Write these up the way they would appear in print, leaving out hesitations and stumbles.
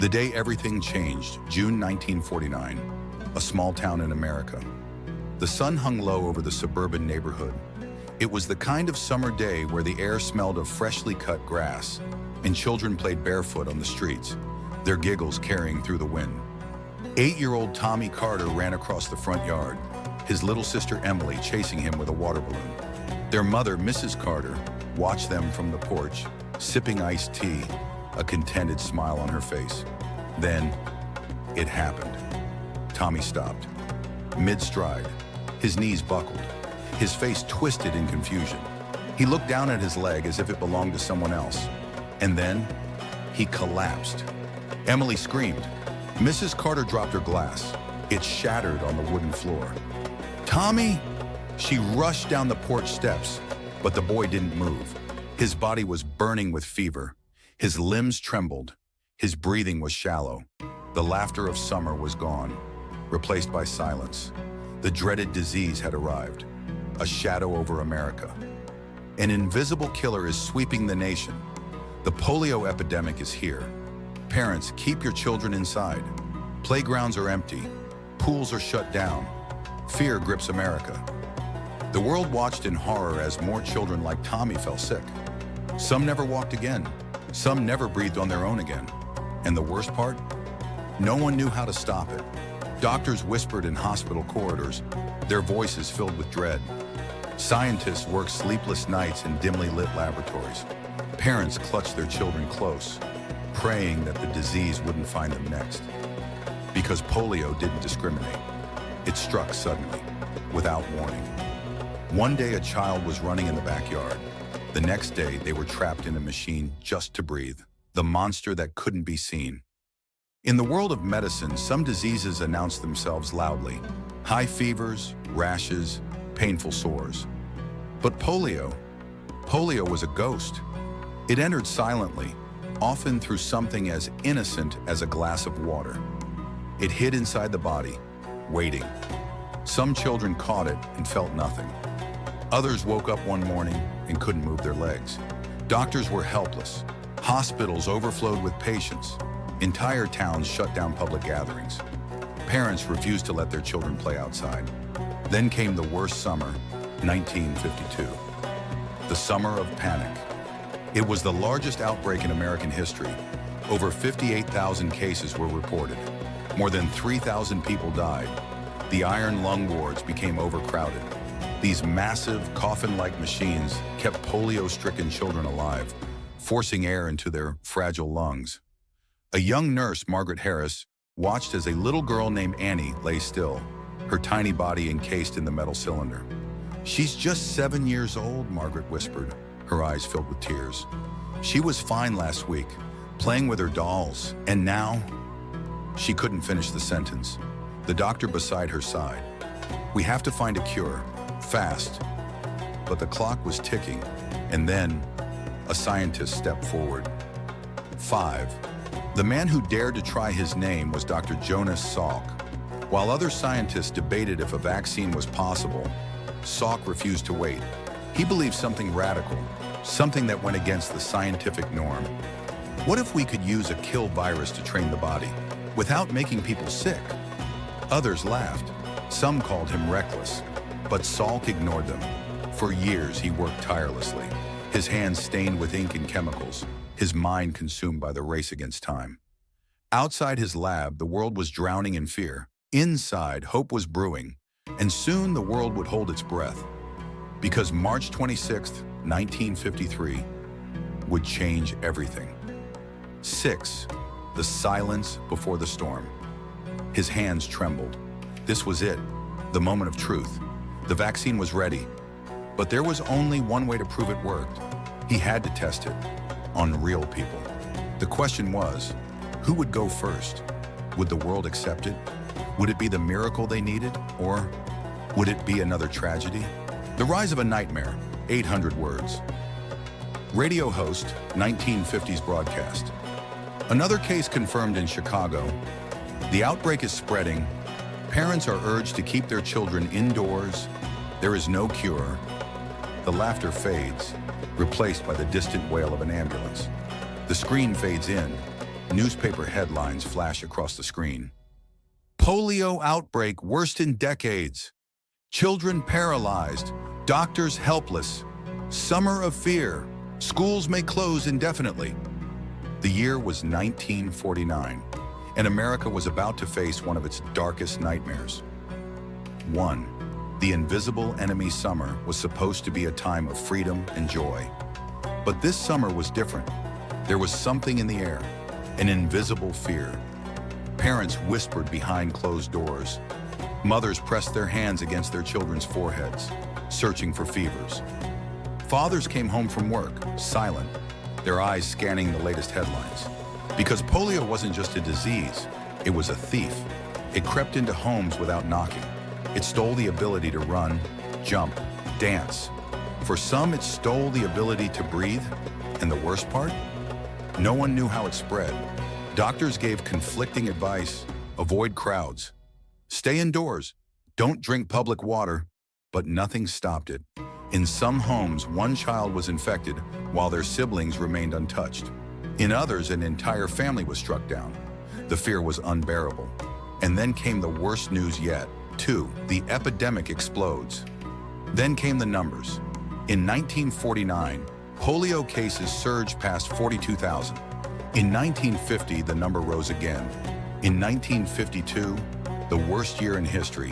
The day everything changed, June 1949, a small town in America. The sun hung low over the suburban neighborhood. It was the kind of summer day where the air smelled of freshly cut grass, and children played barefoot on the streets, their giggles carrying through the wind. 8-year-old Tommy Carter ran across the front yard, his little sister Emily chasing him with a water balloon. Their mother, Mrs. Carter, watched them from the porch, sipping iced tea, a contented smile on her face. Then, it happened. Tommy stopped, mid-stride. His knees buckled, his face twisted in confusion. He looked down at his leg as if it belonged to someone else. And then, he collapsed. Emily screamed. Mrs. Carter dropped her glass. It shattered on the wooden floor. Tommy! She rushed down the porch steps, but the boy didn't move. His body was burning with fever. His limbs trembled. His breathing was shallow. The laughter of summer was gone, replaced by silence. The dreaded disease had arrived, a shadow over America. An invisible killer is sweeping the nation. The polio epidemic is here. Parents, keep your children inside. Playgrounds are empty. Pools are shut down. Fear grips America. The world watched in horror as more children like Tommy fell sick. Some never walked again. Some never breathed on their own again. And the worst part? No one knew how to stop it. Doctors whispered in hospital corridors, their voices filled with dread. Scientists worked sleepless nights in dimly lit laboratories. Parents clutched their children close, praying that the disease wouldn't find them next. Because polio didn't discriminate. It struck suddenly, without warning. One day a child was running in the backyard. The next day they were trapped in a machine just to breathe, the monster that couldn't be seen. In the world of medicine, some diseases announce themselves loudly. High fevers, rashes, painful sores. But polio was a ghost. It entered silently, often through something as innocent as a glass of water. It hid inside the body, waiting. Some children caught it and felt nothing. Others woke up one morning and couldn't move their legs. Doctors were helpless. Hospitals overflowed with patients. Entire towns shut down public gatherings. Parents refused to let their children play outside. Then came the worst summer, 1952. The summer of panic. It was the largest outbreak in American history. Over 58,000 cases were reported. More than 3,000 people died. The iron lung wards became overcrowded. These massive, coffin-like machines kept polio-stricken children alive, forcing air into their fragile lungs. A young nurse, Margaret Harris, watched as a little girl named Annie lay still, her tiny body encased in the metal cylinder. "She's just 7 years old," Margaret whispered, her eyes filled with tears. "She was fine last week, playing with her dolls, and now..." She couldn't finish the sentence. The doctor beside her sighed. "We have to find a cure, fast." But the clock was ticking, and then a scientist stepped forward. 5. The man who dared to try his name was Dr. Jonas Salk. While other scientists debated if a vaccine was possible, Salk refused to wait. He believed something radical, something that went against the scientific norm. What if we could use a kill virus to train the body, without making people sick? Others laughed. Some called him reckless, but Salk ignored them. For years, he worked tirelessly, his hands stained with ink and chemicals, his mind consumed by the race against time. Outside his lab, the world was drowning in fear. Inside, hope was brewing, and soon the world would hold its breath. Because March 26, 1953, would change everything. 6. The silence before the storm. His hands trembled. This was it, the moment of truth. The vaccine was ready, but there was only one way to prove it worked. He had to test it on real people. The question was, who would go first? Would the world accept it? Would it be the miracle they needed? Or would it be another tragedy? The rise of a nightmare, 800 words. Radio host, 1950s broadcast. Another case confirmed in Chicago. The outbreak is spreading. Parents are urged to keep their children indoors. There is no cure. The laughter fades, replaced by the distant wail of an ambulance. The screen fades in. newspaper headlines flash across the screen. Polio outbreak worst in decades. Children paralyzed, doctors helpless. Summer of fear. Schools may close indefinitely. The year was 1949, and America was about to face one of its darkest nightmares. 1. The invisible enemy summer was supposed to be a time of freedom and joy. But this summer was different. There was something in the air, an invisible fear. Parents whispered behind closed doors. Mothers pressed their hands against their children's foreheads, searching for fevers. Fathers came home from work, silent, their eyes scanning the latest headlines. Because polio wasn't just a disease, it was a thief. It crept into homes without knocking. It stole the ability to run, jump, dance. For some, it stole the ability to breathe. And the worst part? No one knew how it spread. Doctors gave conflicting advice: avoid crowds, stay indoors, don't drink public water, but nothing stopped it. In some homes, one child was infected while their siblings remained untouched. In others, an entire family was struck down. The fear was unbearable. And then came the worst news yet. 2. The epidemic explodes. Then came the numbers. In 1949, polio cases surged past 42,000. In 1950, the number rose again. In 1952, the worst year in history,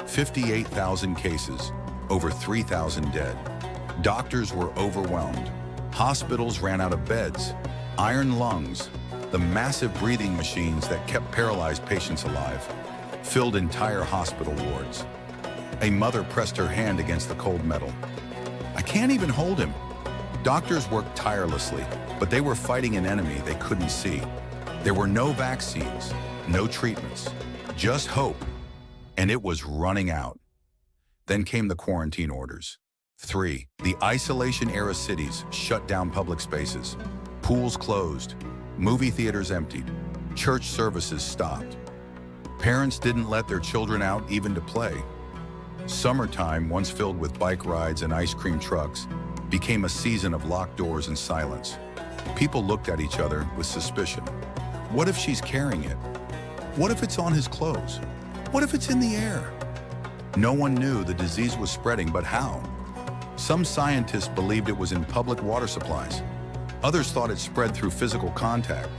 58,000 cases, over 3,000 dead. Doctors were overwhelmed. Hospitals ran out of beds. Iron lungs, the massive breathing machines that kept paralyzed patients alive, filled entire hospital wards. A mother pressed her hand against the cold metal. "I can't even hold him." Doctors worked tirelessly, but they were fighting an enemy they couldn't see. There were no vaccines, no treatments, just hope, and it was running out. Then came the quarantine orders. 3. The isolation-era cities shut down public spaces. Pools closed, movie theaters emptied, church services stopped. Parents didn't let their children out even to play. Summertime, once filled with bike rides and ice cream trucks, became a season of locked doors and silence. People looked at each other with suspicion. What if she's carrying it? What if it's on his clothes? What if it's in the air? No one knew the disease was spreading, but how? Some scientists believed it was in public water supplies. Others thought it spread through physical contact.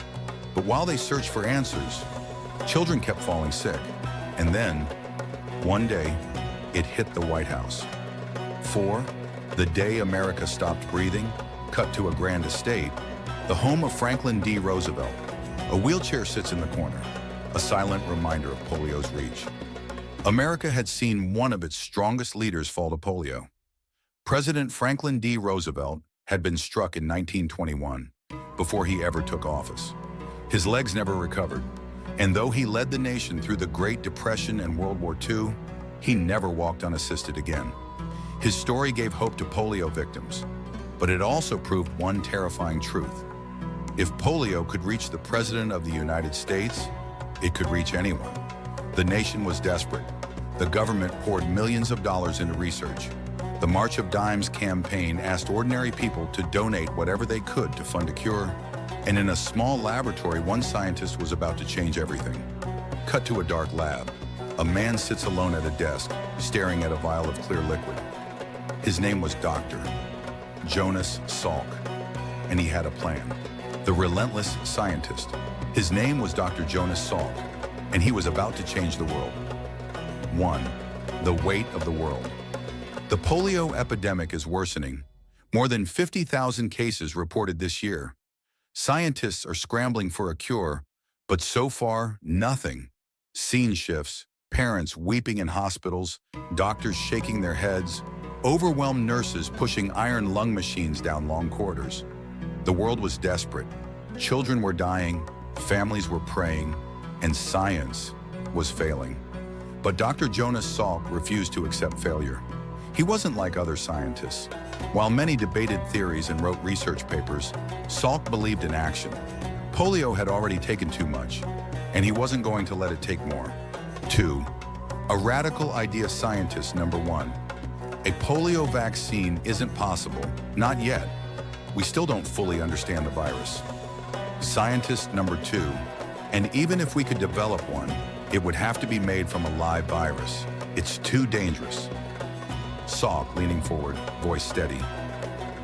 But while they searched for answers, children kept falling sick. And then, one day, it hit the White House. 4. The day America stopped breathing, cut to a grand estate, the home of Franklin D. Roosevelt. A wheelchair sits in the corner, a silent reminder of polio's reach. America had seen one of its strongest leaders fall to polio. President Franklin D. Roosevelt had been struck in 1921, before he ever took office. His legs never recovered, and though he led the nation through the Great Depression and World War II, he never walked unassisted again. His story gave hope to polio victims, but it also proved one terrifying truth. If polio could reach the President of the United States, it could reach anyone. The nation was desperate. The government poured millions of dollars into research. The March of Dimes campaign asked ordinary people to donate whatever they could to fund a cure. And in a small laboratory, one scientist was about to change everything. Cut to a dark lab. A man sits alone at a desk, staring at a vial of clear liquid. His name was Dr. Jonas Salk, and he had a plan. The relentless scientist. His name was Dr. Jonas Salk, and he was about to change the world. 1. The weight of the world. The polio epidemic is worsening. More than 50,000 cases reported this year. Scientists are scrambling for a cure, but so far, nothing. Scene shifts, parents weeping in hospitals, doctors shaking their heads, overwhelmed nurses pushing iron lung machines down long corridors. The world was desperate. Children were dying, families were praying, and science was failing. But Dr. Jonas Salk refused to accept failure. He wasn't like other scientists. While many debated theories and wrote research papers, Salk believed in action. Polio had already taken too much, and he wasn't going to let it take more. 2. A radical idea scientist number 1. A polio vaccine isn't possible, not yet. We still don't fully understand the virus. Scientist number 2, and even if we could develop one, it would have to be made from a live virus. It's too dangerous. Salk, leaning forward, voice steady.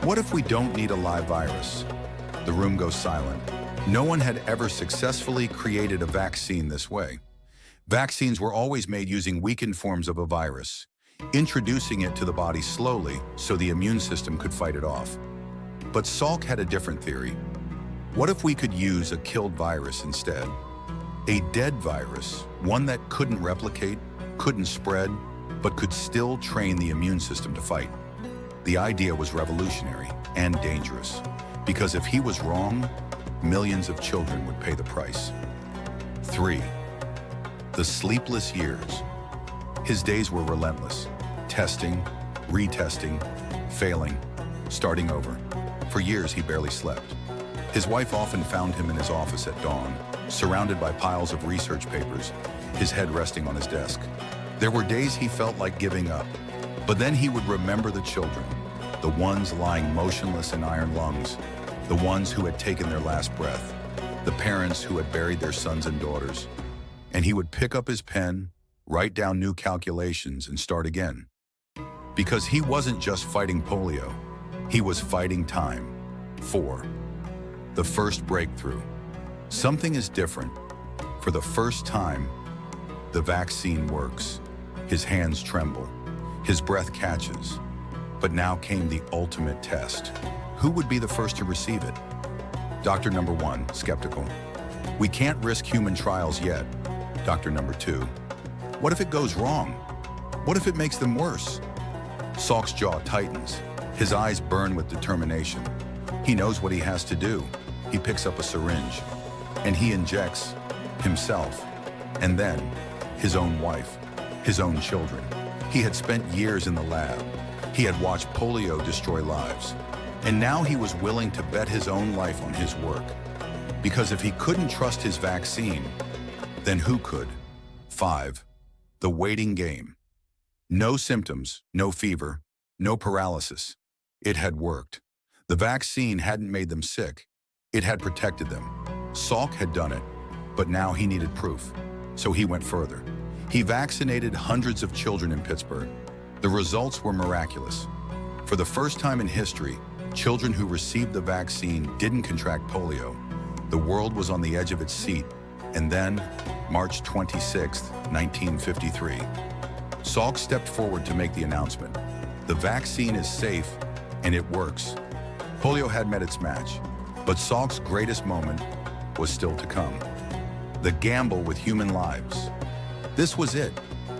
What if we don't need a live virus? The room goes silent. No one had ever successfully created a vaccine this way. Vaccines were always made using weakened forms of a virus, introducing it to the body slowly so the immune system could fight it off. But Salk had a different theory. What if we could use a killed virus instead? A dead virus, one that couldn't replicate, couldn't spread, but could still train the immune system to fight. The idea was revolutionary and dangerous, because if he was wrong, millions of children would pay the price. 3. The sleepless years. His days were relentless, testing, retesting, failing, starting over. For years, he barely slept. His wife often found him in his office at dawn, surrounded by piles of research papers, his head resting on his desk. There were days he felt like giving up, but then he would remember the children, the ones lying motionless in iron lungs, the ones who had taken their last breath, the parents who had buried their sons and daughters. And he would pick up his pen, write down new calculations, and start again. Because he wasn't just fighting polio, he was fighting time. 4. The first breakthrough. Something is different. For the first time, the vaccine works. His hands tremble. His breath catches. But now came the ultimate test. Who would be the first to receive it? Doctor number 1, skeptical. We can't risk human trials yet. Doctor number 2. What if it goes wrong? What if it makes them worse? Salk's jaw tightens. His eyes burn with determination. He knows what he has to do. He picks up a syringe, and he injects himself, and then his own wife, his own children. He had spent years in the lab. He had watched polio destroy lives. And now he was willing to bet his own life on his work. Because if he couldn't trust his vaccine, then who could? 5. The waiting game. No symptoms, no fever, no paralysis. It had worked. The vaccine hadn't made them sick. It had protected them. Salk had done it, but now he needed proof. So he went further. He vaccinated hundreds of children in Pittsburgh. The results were miraculous. For the first time in history, children who received the vaccine didn't contract polio. The world was on the edge of its seat. And then, March 26, 1953, Salk stepped forward to make the announcement. The vaccine is safe, and it works. Polio had met its match, but Salk's greatest moment was still to come. The gamble with human lives. This was it,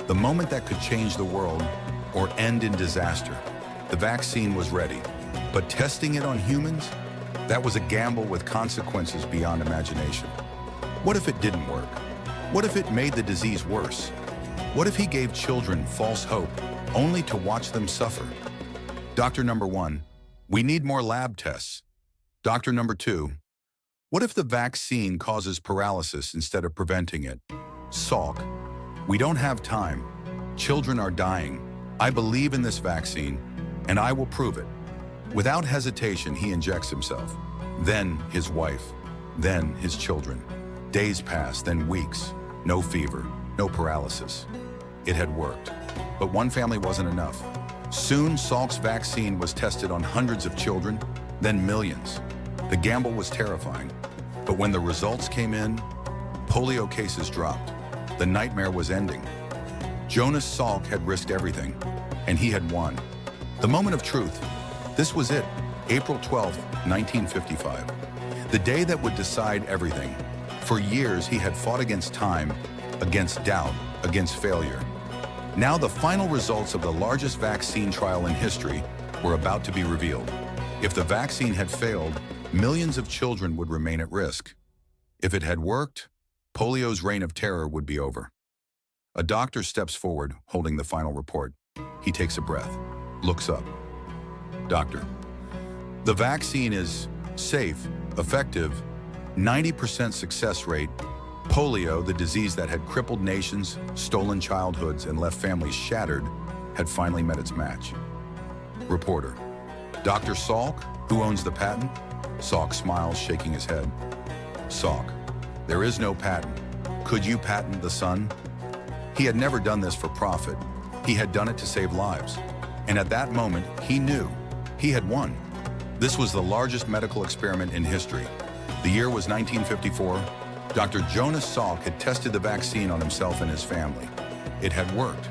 the moment that could change the world or end in disaster. The vaccine was ready, but testing it on humans? That was a gamble with consequences beyond imagination. What if it didn't work? What if it made the disease worse? What if he gave children false hope, only to watch them suffer? Doctor number 1, we need more lab tests. Doctor number 2, what if the vaccine causes paralysis instead of preventing it? Salk, we don't have time. Children are dying. I believe in this vaccine, and I will prove it. Without hesitation, he injects himself. Then his wife, then his children. Days pass, then weeks. No fever, no paralysis. It had worked. But one family wasn't enough. Soon, Salk's vaccine was tested on hundreds of children, then millions. The gamble was terrifying. But when the results came in, polio cases dropped. The nightmare was ending. Jonas Salk had risked everything, and he had won. The moment of truth. This was it, April 12, 1955. The day that would decide everything. For years, he had fought against time, against doubt, against failure. Now the final results of the largest vaccine trial in history were about to be revealed. If the vaccine had failed, millions of children would remain at risk. If it had worked, polio's reign of terror would be over. A doctor steps forward, holding the final report. He takes a breath, looks up. Doctor, the vaccine is safe, effective, 90% success rate. Polio, the disease that had crippled nations, stolen childhoods, and left families shattered, had finally met its match. Reporter, Dr. Salk, who owns the patent? Salk smiles, shaking his head. Salk, there is no patent. Could you patent the sun? He had never done this for profit. He had done it to save lives. And at that moment, he knew he had won. This was the largest medical experiment in history. The year was 1954. Dr. Jonas Salk had tested the vaccine on himself and his family. It had worked,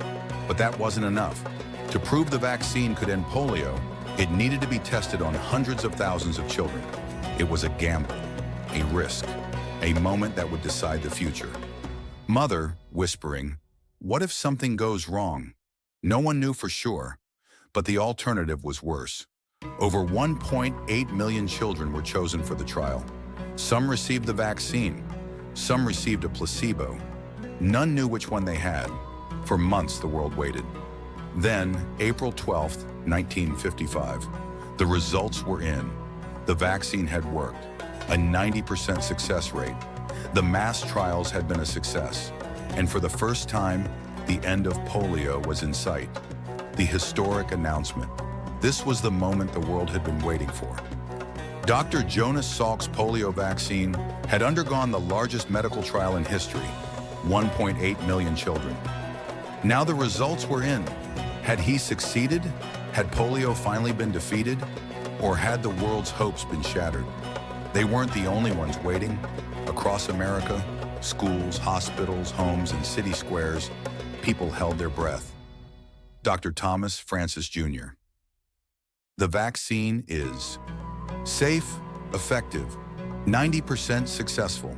but that wasn't enough. To prove the vaccine could end polio, it needed to be tested on hundreds of thousands of children. It was a gamble, a risk, a moment that would decide the future. Mother, whispering, "What if something goes wrong?" No one knew for sure, but the alternative was worse. Over 1.8 million children were chosen for the trial. Some received the vaccine, some received a placebo. None knew which one they had. For months, the world waited. Then, April 12th, 1955, the results were in. The vaccine had worked, a 90% success rate. The mass trials had been a success. And for the first time, the end of polio was in sight. The historic announcement. This was the moment the world had been waiting for. Dr. Jonas Salk's polio vaccine had undergone the largest medical trial in history, 1.8 million children. Now the results were in. Had he succeeded? Had polio finally been defeated? Or had the world's hopes been shattered? They weren't the only ones waiting. Across America, schools, hospitals, homes, and city squares, people held their breath. Dr. Thomas Francis Jr. The vaccine is safe, effective, 90% successful.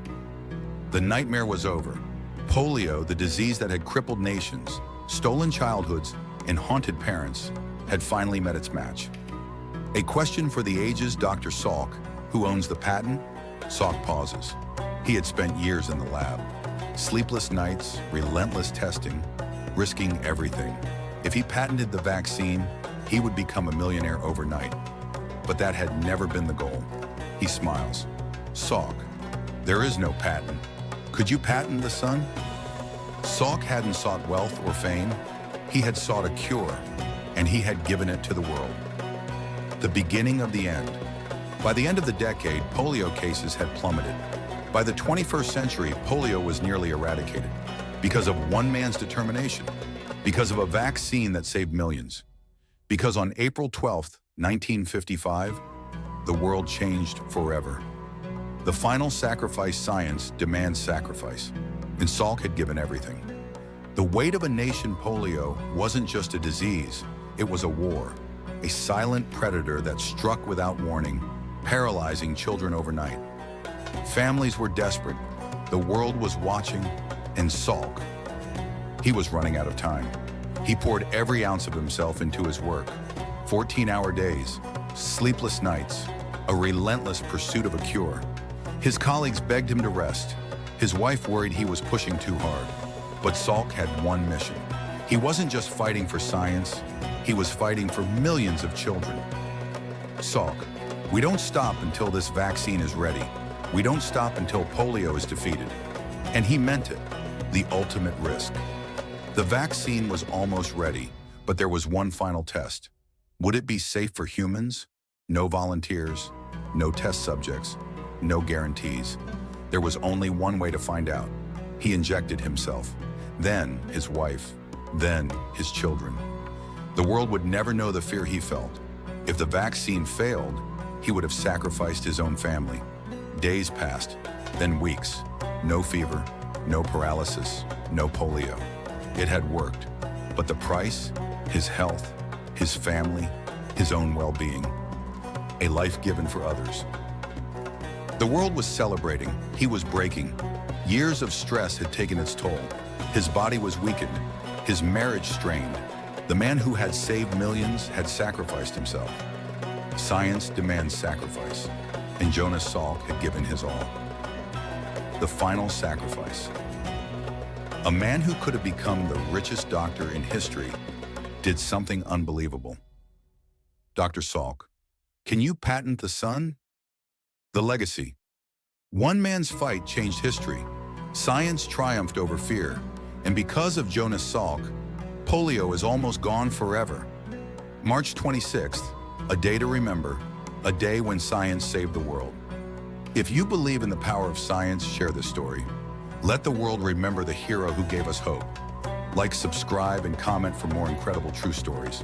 The nightmare was over. Polio, the disease that had crippled nations, stolen childhoods, and haunted parents, had finally met its match. A question for the ages. Dr. Salk, who owns the patent? Salk pauses. He had spent years in the lab. Sleepless nights, relentless testing, risking everything. If he patented the vaccine, he would become a millionaire overnight. But that had never been the goal. He smiles. Salk, there is no patent. Could you patent the sun? Salk hadn't sought wealth or fame. He had sought a cure, and he had given it to the world. The beginning of the end. By the end of the decade, polio cases had plummeted. By the 21st century, polio was nearly eradicated because of one man's determination, because of a vaccine that saved millions. Because on April 12th, 1955, the world changed forever. The final sacrifice. Science demands sacrifice, and Salk had given everything. The weight of a nation. Polio wasn't just a disease, it was a war, a silent predator that struck without warning, paralyzing children overnight. Families were desperate, the world was watching, and Salk, he was running out of time. He poured every ounce of himself into his work. 14-hour days, sleepless nights, a relentless pursuit of a cure. His colleagues begged him to rest. His wife worried he was pushing too hard. But Salk had one mission. He wasn't just fighting for science, he was fighting for millions of children. Salk, we don't stop until this vaccine is ready. We don't stop until polio is defeated. And he meant it, the ultimate risk. The vaccine was almost ready, but there was one final test. Would it be safe for humans? No volunteers, no test subjects, no guarantees. There was only one way to find out. He injected himself, then his wife, then his children. The world would never know the fear he felt. If the vaccine failed, he would have sacrificed his own family. Days passed, then weeks. No fever, no paralysis, no polio. It had worked, but the price? His health, his family, his own well-being. A life given for others. The world was celebrating, he was breaking. Years of stress had taken its toll. His body was weakened, his marriage strained. The man who had saved millions had sacrificed himself. Science demands sacrifice, and Jonas Salk had given his all. The final sacrifice. A man who could have become the richest doctor in history did something unbelievable. Dr. Salk, can you patent the sun? The legacy. One man's fight changed history. Science triumphed over fear, and because of Jonas Salk, polio is almost gone forever. March 26th, a day to remember, a day when science saved the world. If you believe in the power of science, share this story. Let the world remember the hero who gave us hope. Like, subscribe, and comment for more incredible true stories.